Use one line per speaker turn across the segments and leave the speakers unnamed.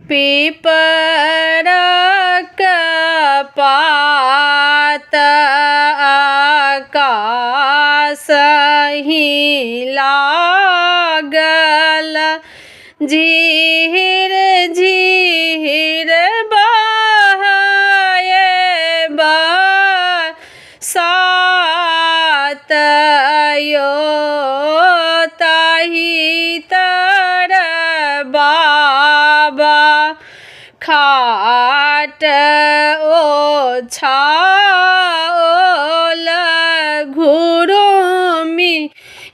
पीपरक पात आकाश ही लागल, झीर झीर बहाए बरसात यो, ताही तर बाबा खाट ओछाओल, घुरुमी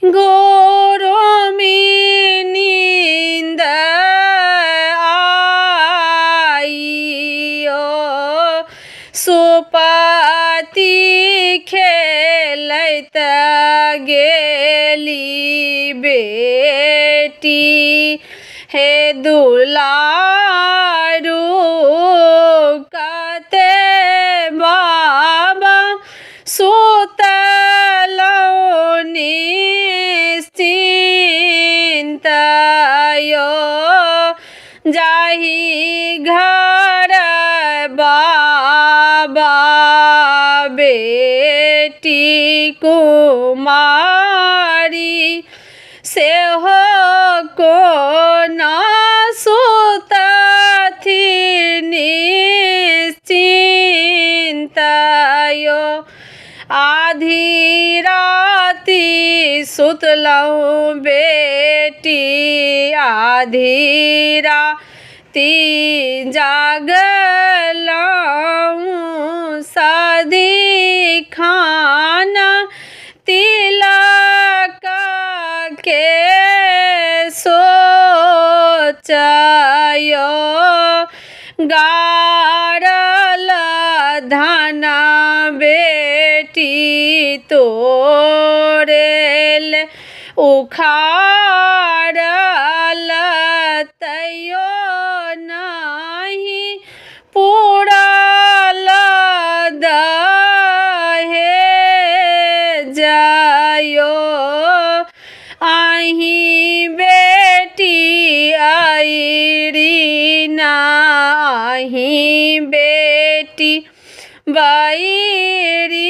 घुरुमी नींद आइयो, सुपति खेलैत गेली बेटी, हे दुलारू कते बाबा सुतलौ निश्चिंत यो, जाहि घर बाबा बेटी कुमारी, सेहो कोना सुतथि निश्चिंत यो, आधी राति सुतलौ बेटी, आधी राति जागलौ, सदिखाना तिलक के सोचयो, गारल धन बेटी तोरेल उखाड़ल, तैयो नहीं पूरल दहेजयो, आही बेटी आइरीना, आही बेटी बैरी